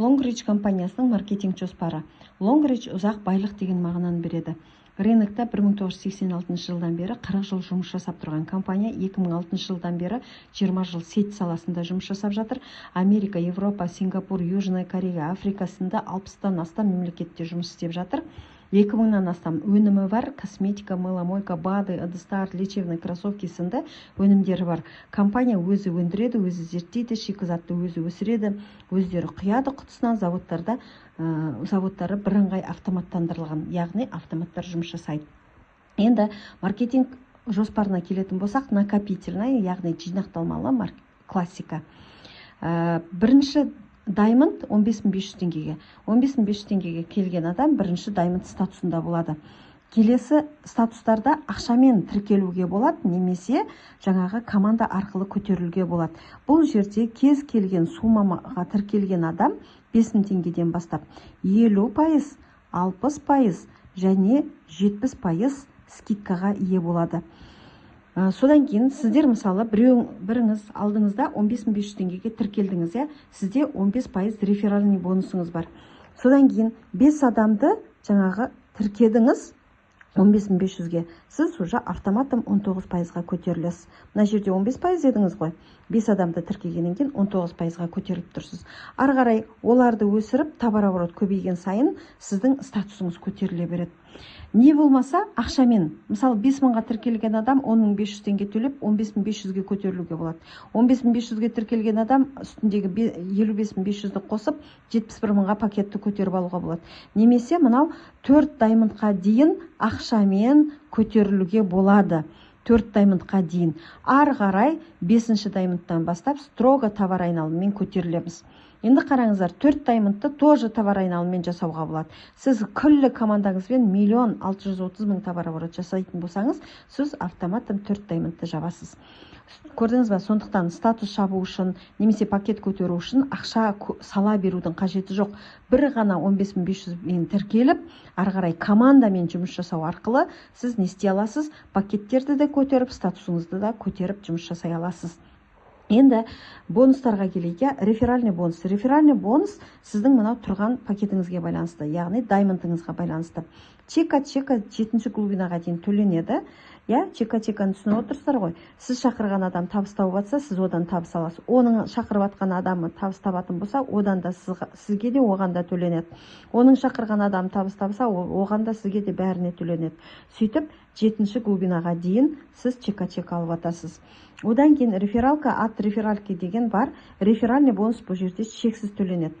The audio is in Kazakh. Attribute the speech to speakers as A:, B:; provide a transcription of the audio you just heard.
A: Longreach компаниясының маркетинг жоспары. Longreach ұзақ байлық деген мағынаны береді. Рынокта 1986 жылдан бері 40 жыл жұмыс жасап тұрған компания 2006 жылдан бері 20 жыл сеть саласында жұмыс жасап жатыр. Америка, Европа, Сингапур, Южная Корея, Африка сынды 60-тан астам мемлекетте жұмыс істеп жатыр. 2000-нан астам өнімі бар. Косметика, мыломойка, БАДы, ыдыстар, лечебный кроссовки сынды өнімдері бар. Компания өзі өндіреді, өзі зерттейді, шикізатты өзі өсіреді, өздері құяды құтысынан. Заводтары бірыңғай автоматтандырылған, яғни автоматтар жұмыс жасайды. Енді маркетинг жоспарына келетін болсақ, накопительная, яғни жинақталмалы классика. Бірінші Diamond 15500 теңгеге. 15500 теңгеге келген адам бірінші Diamond статусында болады. Келесі статустарда ақшамен тіркелуге болады, немесе жаңағы команда арқылы көтерілуге болады. Бұл жерде кез келген суммаға тіркелген адам 5000 теңгеден бастап 50%, 60% және 70% скидкаға ие болады. Содан кейін сіздер мысалы біріңіз алдыңызда 15500 теңгеге тіркелдіңіз, сізде 15% реферальный бонусыңыз бар. Содан кейін 5 адамды жаңағы тіркедіңіз 15500-ге, сіз уже автоматом 19%-ға көтерілесіз. Мына жерде 15% едіңіз ғой, 5 адамды тіркегеннен кейін 19%-ға көтеріліп тұрсыз. Ары қарай оларды өсіріп, товарооборот көбейген сайын сіздің статусыңыз көтеріле береді. Не болмаса ақшамен, мысалы 5000-ға тіркелген адам 10500 теңге төлеп 15500-ге көтерілуге болады. 15500-ге тіркелген адам үстіндегі 55500-ді қосып 71000-ға пакетті көтеріп алуға болады. Немесе мынау 4 Diamondқа дейін ақшамен көтерілуге болады. 4 Diamondқа дейін. Ары қарай 5-ші Diamondтан бастап строго товар айналымымен көтерілеміз. Енді қараңыздар, 4 Diamondты тоже товар айналымымен жасауға болады. Сіз күллі командаңызбен 1,630,000 товарооборот жасайтын болсаңыз, сіз автоматтан 4 Diamondты жабасыз. Көрдіңіз бе, сондықтан статус шабу үшін, немесе пакет көтеру үшін ақша сала берудің қажеті жоқ. Бір ғана 15500-мен тіркеліп, ары қарай командамен жұмыс жасау арқылы сіз не істей аласыз? Пакеттерді де көтеріп, статусыңызды да көтеріп жұмыс жасай аласыз. Енді бонустарға келейік. Реферальный бонус. Реферальный бонус сіздің мынау тұрған пакетіңізге байланысты, яғни даймондыңызға байланысты. Чека 7-ші глубинаға дейін төленеді. Чека-чеканы түсініп отырсыздар ғой. Сіз шақырған адам табыс тауып жатса, сіз одан табыс аласыз. Оның шақырып жатқан адамы табыс табатын болса, одан да сізге де оған да төленеді. Оның шақырған адам табыс табса, оған да сізге де бәріне төленеді. Сөйтіп 7-ші глубинаға дейін сіз чека-чек алып жатасыз. Одан кейін рефералка от реферальки деген бар. Реферальный бонус бұл жерде шексіз төленеді.